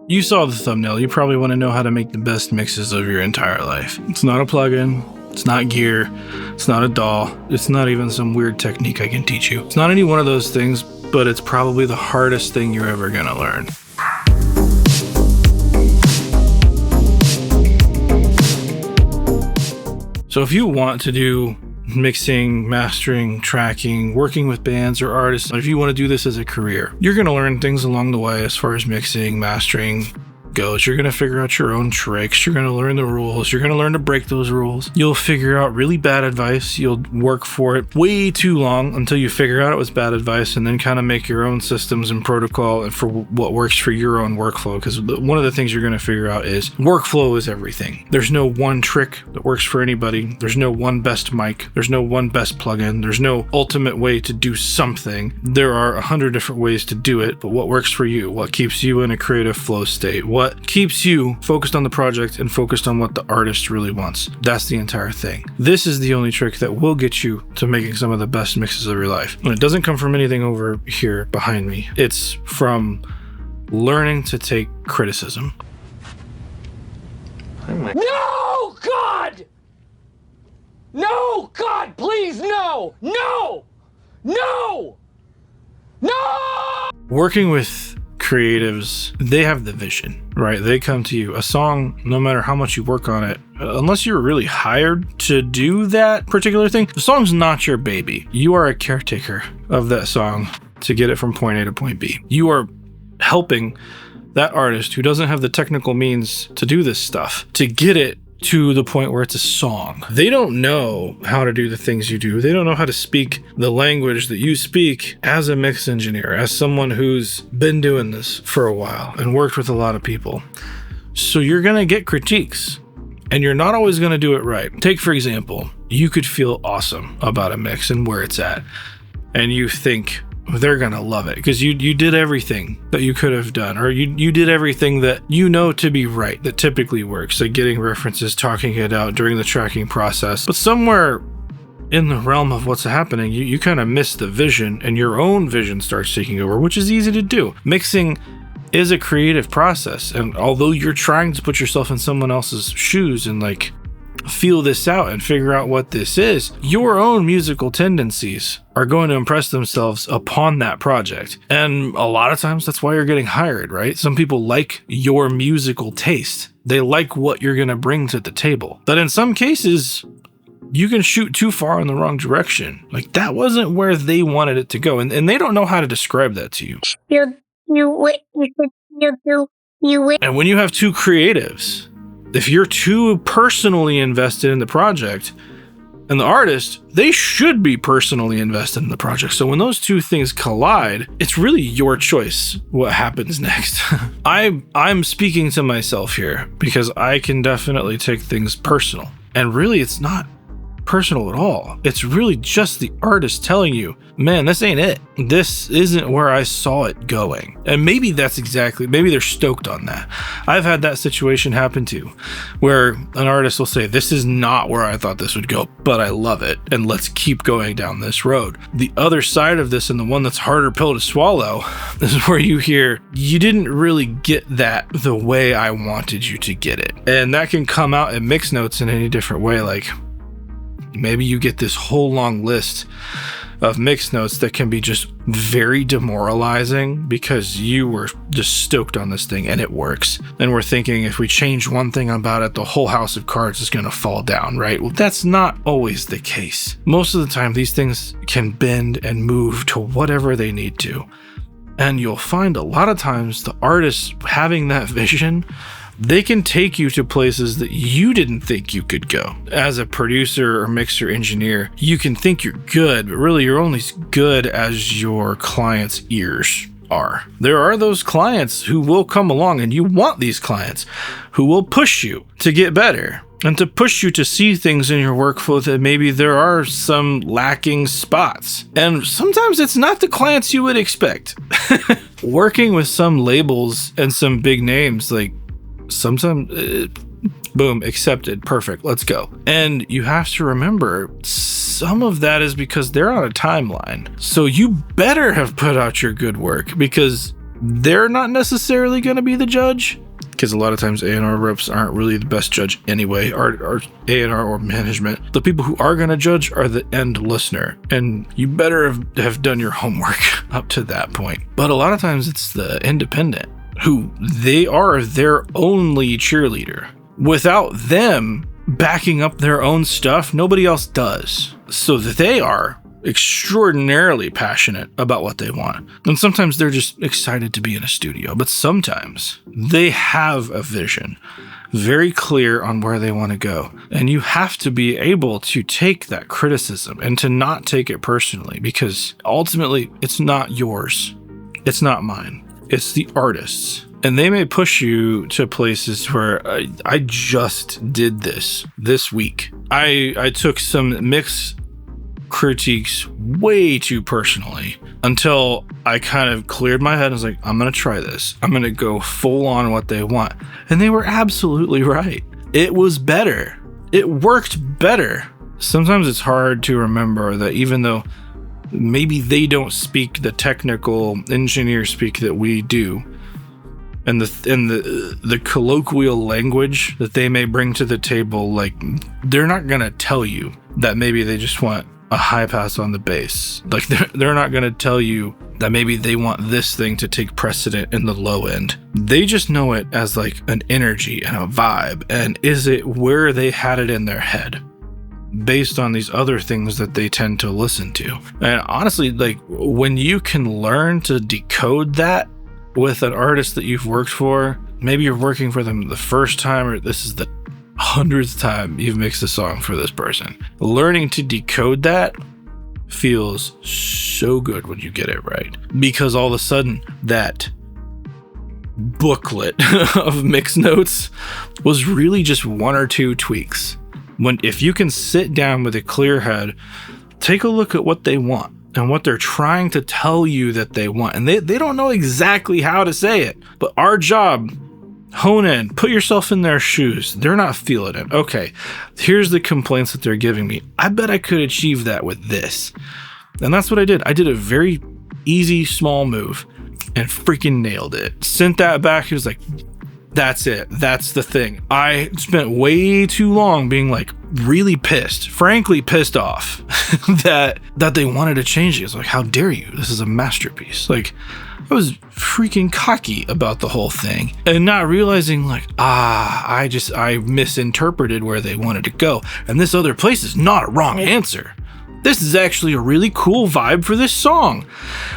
You saw the thumbnail. You probably want to know how to make the best mixes of your entire life. It's not a plugin. It's not gear. It's not a DAW. It's not even some weird technique I can teach you. It's not any one of those things, but it's probably the hardest thing you're ever going to learn. So if you want to do mixing, mastering, tracking, working with bands or artists, if you want to do this as a career, you're going to learn things along the way as far as mixing, mastering goes. You're going to figure out your own tricks. You're going to learn the rules. You're going to learn to break those rules. You'll figure out really bad advice. You'll work for it way too long until you figure out it was bad advice, and then kind of make your own systems and protocol and for what works for your own workflow. Because one of the things you're going to figure out is workflow is everything. There's no one trick that works for anybody. There's no one best mic. There's no one best plugin. There's no ultimate way to do something. There are 100 different ways to do it, but what works for you? What keeps you in a creative flow state? What keeps you focused on the project and focused on what the artist really wants? That's the entire thing. This is the only trick that will get you to making some of the best mixes of your life. And it doesn't come from anything over here behind me. It's from learning to take criticism. No, God! No, God, please, no! No! No! No! Working with creatives, they have the vision, right? They come to you. A song, no matter how much you work on it, unless you're really hired to do that particular thing, the song's not your baby. You are a caretaker of that song to get it from point A to point B. You are helping that artist who doesn't have the technical means to do this stuff to get it to the point where it's a song. They don't know how to do the things you do. They don't know how to speak the language that you speak as a mix engineer, as someone who's been doing this for a while and worked with a lot of people. So you're going to get critiques, and you're not always going to do it right. Take, for example, you could feel awesome about a mix and where it's at, and you think they're going to love it because you did everything that you could have done, or you did everything that you know to be right, that typically works, like getting references, talking it out during the tracking process. But somewhere in the realm of what's happening, you kind of miss the vision, and your own vision starts taking over, which is easy to do. Mixing is a creative process, and although you're trying to put yourself in someone else's shoes and like feel this out and figure out what this is, your own musical tendencies are going to impress themselves upon that project. And a lot of times that's why you're getting hired, right? Some people like your musical taste. They like what you're going to bring to the table. But in some cases, you can shoot too far in the wrong direction. Like that wasn't where they wanted it to go. And they don't know how to describe that to you. And when you have two creatives, if you're too personally invested in the project and the artist, they should be personally invested in the project. So when those two things collide, it's really your choice what happens next. I'm speaking to myself here because I can definitely take things personal. And really, it's not personal at all. It's really just the artist telling you, man, this ain't it. This isn't where I saw it going. And maybe maybe they're stoked on that. I've had that situation happen too, where an artist will say, this is not where I thought this would go, but I love it, and let's keep going down this road. The other side of this, and the one that's harder pill to swallow, is where you hear, you didn't really get that the way I wanted you to get it. And that can come out in mix notes in any different way. Like, maybe you get this whole long list of mix notes that can be just very demoralizing because you were just stoked on this thing and it works. And we're thinking if we change one thing about it, the whole house of cards is going to fall down, right? Well, that's not always the case. Most of the time, these things can bend and move to whatever they need to. And you'll find a lot of times the artists having that vision, they can take you to places that you didn't think you could go. As a producer or mixer engineer, you can think you're good, but really you're only as good as your client's ears are. There are those clients who will come along, and you want these clients who will push you to get better and to push you to see things in your workflow that maybe there are some lacking spots. And sometimes it's not the clients you would expect. Working with some labels and some big names, like sometimes, boom, accepted, perfect, let's go. And you have to remember, some of that is because they're on a timeline. So you better have put out your good work, because they're not necessarily going to be the judge, because a lot of times A&R reps aren't really the best judge anyway, or A&R or management. The people who are going to judge are the end listener, and you better have done your homework up to that point. But a lot of times it's the independent, who they are their only cheerleader. Without them backing up their own stuff, nobody else does. So they are extraordinarily passionate about what they want. And sometimes they're just excited to be in a studio, but sometimes they have a vision, very clear on where they want to go. And you have to be able to take that criticism and to not take it personally, because ultimately it's not yours. It's not mine. It's the artist's. And they may push you to places where I just did this week. I took some mix critiques way too personally until I kind of cleared my head and was like, I'm going to try this. I'm going to go full on what they want. And they were absolutely right. It was better. It worked better. Sometimes it's hard to remember that even though maybe they don't speak the technical engineer speak that we do, and the colloquial language that they may bring to the table, like, they're not going to tell you that maybe they just want a high pass on the bass. Like, they're not going to tell you that maybe they want this thing to take precedent in the low end. They just know it as like an energy and a vibe. And is it where they had it in their head based on these other things that they tend to listen to? And honestly, like, when you can learn to decode that with an artist that you've worked for, maybe you're working for them the first time, or this is the 100th time you've mixed a song for this person. Learning to decode that feels so good when you get it right, because all of a sudden that booklet of mix notes was really just one or two tweaks. If you can sit down with a clear head, take a look at what they want and what they're trying to tell you that they want. And they don't know exactly how to say it, but our job, hone in, put yourself in their shoes. They're not feeling it. Okay, here's the complaints that they're giving me. I bet I could achieve that with this. And that's what I did. I did a very easy, small move and freaking nailed it. Sent that back. He was like, that's it. That's the thing. I spent way too long being like really pissed, frankly pissed off that they wanted to change it. It's like, how dare you? This is a masterpiece. Like, I was freaking cocky about the whole thing and not realizing like, I misinterpreted where they wanted to go. And this other place is not a wrong answer. This is actually a really cool vibe for this song,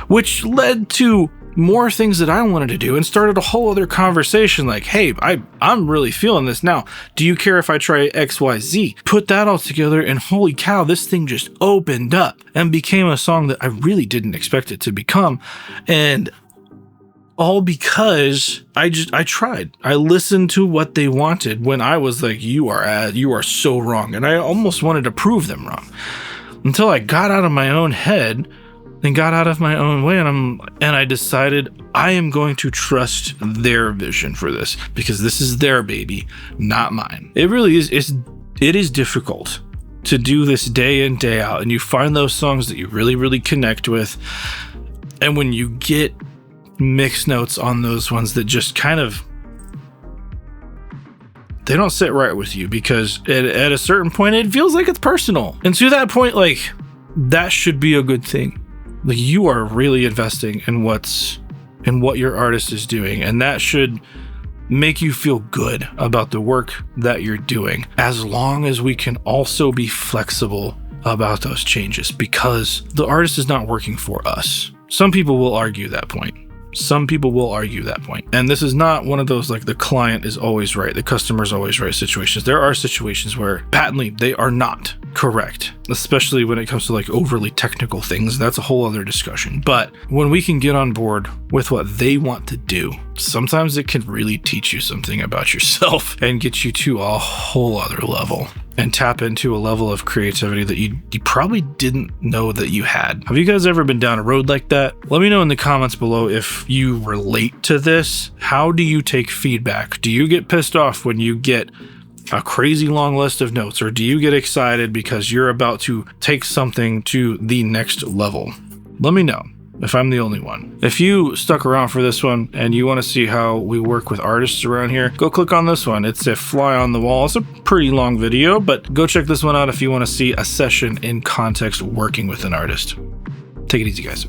which led to more things that I wanted to do and started a whole other conversation like, hey, I'm really feeling this now. Do you care if I try XYZ? Put that all together and holy cow, this thing just opened up and became a song that I really didn't expect it to become. And all because I tried. I listened to what they wanted when I was like, you are so wrong. And I almost wanted to prove them wrong until I got out of my own head and got out of my own way, and I decided I am going to trust their vision for this, because this is their baby, not mine. It really is. It is difficult to do this day in, day out, and you find those songs that you really, really connect with, and when you get mixed notes on those ones that just kind of, they don't sit right with you, because at a certain point it feels like it's personal, and to that point, like, that should be a good thing. Like, you are really investing in what your artist is doing, and that should make you feel good about the work that you're doing, as long as we can also be flexible about those changes, because the artist is not working for us. Some people will argue that point. And this is not one of those like the client is always right, the customer is always right situations. There are situations where patently they are not correct, especially when it comes to like overly technical things. That's a whole other discussion. But when we can get on board with what they want to do, sometimes it can really teach you something about yourself and get you to a whole other level and tap into a level of creativity that you probably didn't know that you had. Have you guys ever been down a road like that? Let me know in the comments below if you relate to this. How do you take feedback? Do you get pissed off when you get a crazy long list of notes, or do you get excited because you're about to take something to the next level? Let me know. if I'm the only one. If you stuck around for this one and you want to see how we work with artists around here, go click on this one. It's a fly on the wall. It's a pretty long video, but go check this one out if you want to see a session in context working with an artist. Take it easy, guys.